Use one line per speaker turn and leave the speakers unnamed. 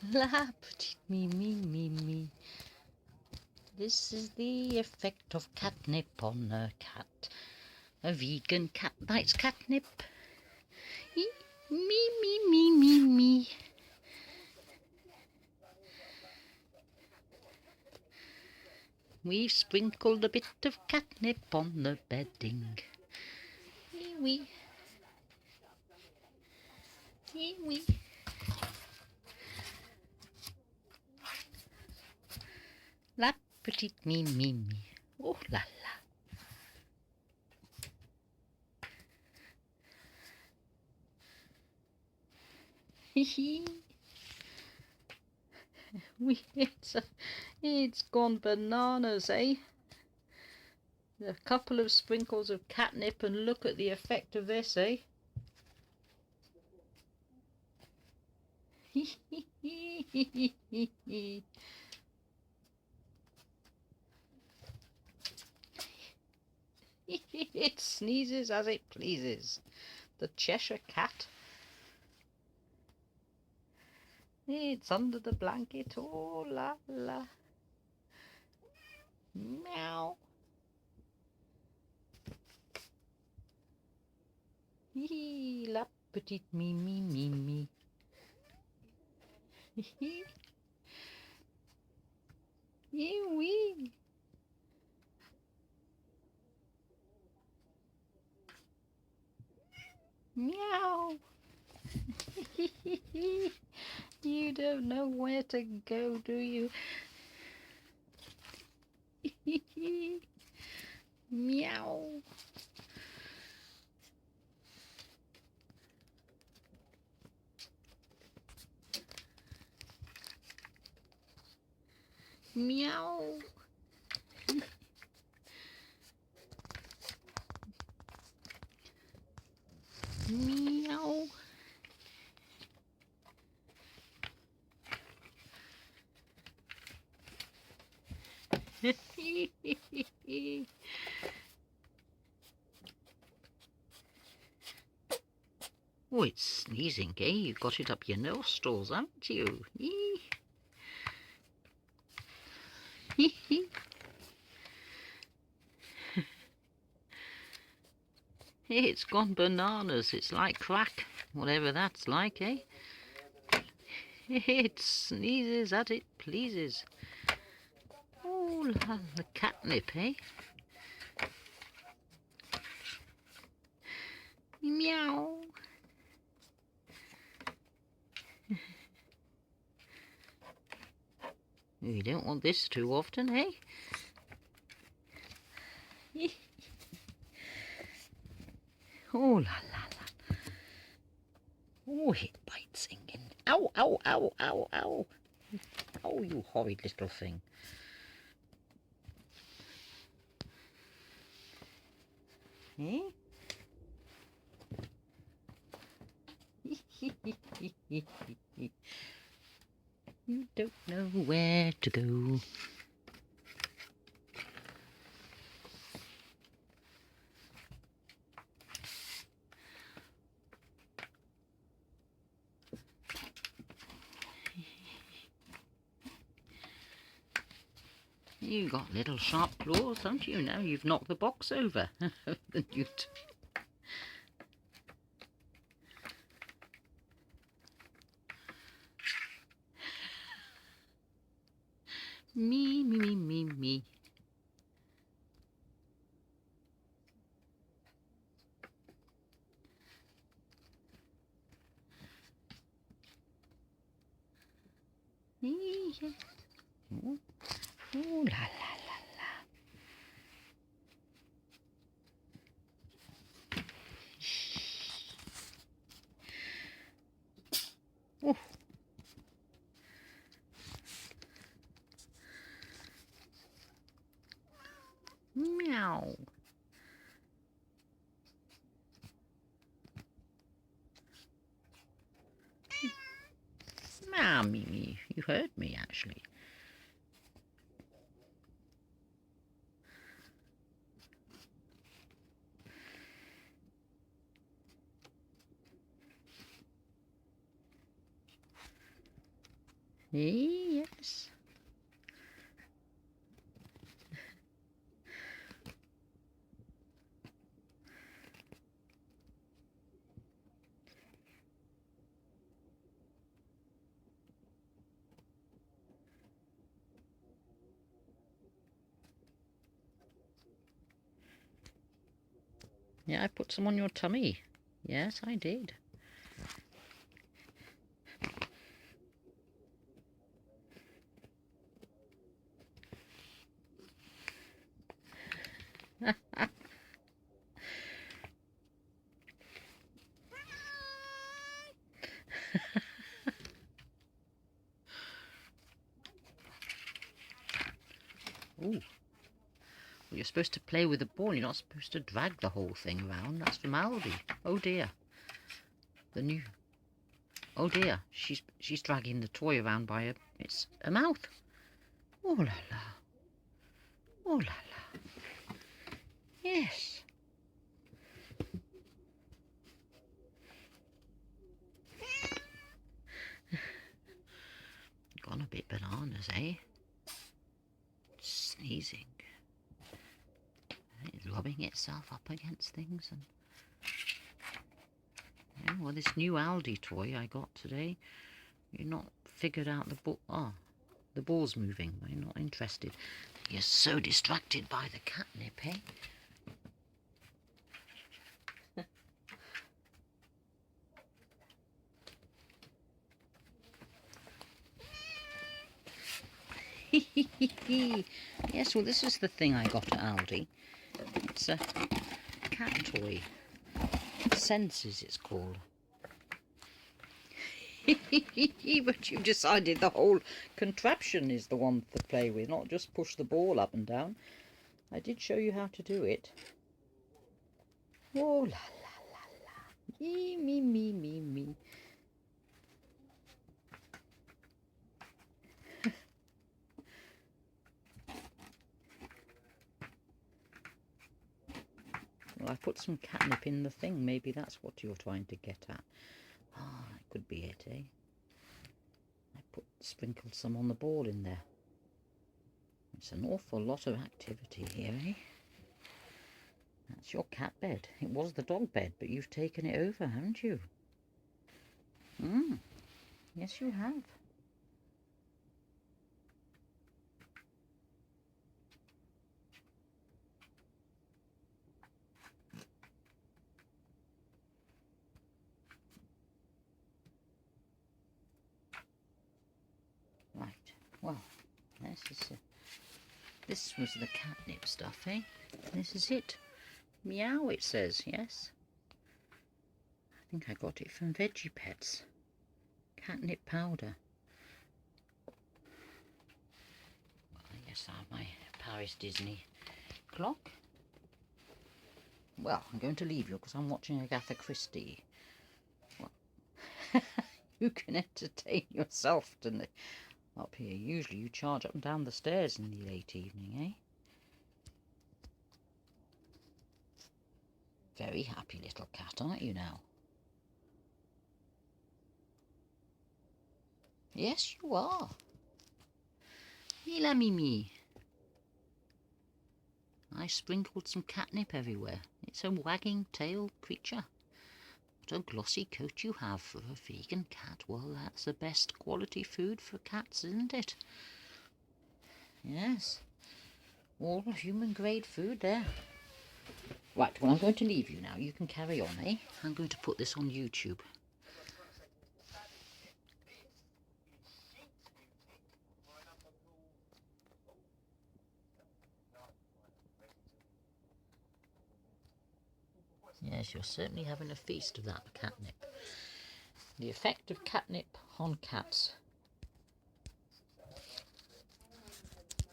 La petite me. This is the effect of catnip on a cat. A vegan cat likes catnip. Me. We've sprinkled a bit of catnip on the bedding. Wee. La petite me. Oh la la. It's gone bananas, eh? A couple of sprinkles of catnip and look at the effect of this, eh? It sneezes as it pleases. The Cheshire cat. It's under the blanket. Oh la la. Meow. La petite me. Oui. Meow. You don't know where to go, do you? Meow. Meow. Meow. Oh, it's sneezing, eh? You got it up your nostrils, haven't you? It's gone bananas. It's like crack, whatever that's like, eh? It sneezes as it pleases. Oh, the catnip, eh? Meow. You don't want this too often, eh? Oh, la. Oh, it bites singing. Ow. Oh, you horrid little thing. Eh? You don't know where to go. You got little sharp claws, haven't you? Now you've knocked the box over. Me. Oh, la. Oh. Meow. Mimi, you heard me actually. Yes. Yeah, I put some on your tummy. Yes, I did. Ooh. Well, you're supposed to play with the ball. You're not supposed to drag the whole thing around. That's from Aldi. Oh dear. The new... Oh dear. She's dragging the toy around by its mouth. Oh la la. Oh la la. Yes. Gone a bit bananas, eh? Sneezing. It's rubbing itself up against things. And yeah, well, this new Aldi toy I got today, you're not figured out the ball. Oh, the ball's moving. You're not interested. You're so distracted by the catnip, eh? Yes, well, this is the thing I got at Aldi. It's a cat toy. Senses, it's called. But you've decided the whole contraption is the one to play with, not just push the ball up and down. I did show you how to do it. Oh, la, la, la, la. Me. Well, I put some catnip in the thing. Maybe that's what you're trying to get at. Ah, that could be it, eh? I sprinkled some on the ball in there. It's an awful lot of activity here, eh? That's your cat bed. It was the dog bed, but you've taken it over, haven't you? Yes, you have. Right. Well, this was the catnip stuff, eh? This is it. Meow, it says, yes. I think I got it from Veggie Pets. Catnip powder. I guess I have my Paris Disney clock. Well, I'm going to leave you because I'm watching Agatha Christie. Well, you can entertain yourself up here. Usually you charge up and down the stairs in the late evening, eh? Very happy little cat, aren't you now? Yes, you are. Mila Mimi. I sprinkled some catnip everywhere. It's a wagging tail creature. What a glossy coat you have for a vegan cat. Well, that's the best quality food for cats, isn't it? Yes. All human grade food there. Right, well, I'm going to leave you now. You can carry on, eh? I'm going to put this on YouTube. Yes, you're certainly having a feast of that catnip. The effect of catnip on cats.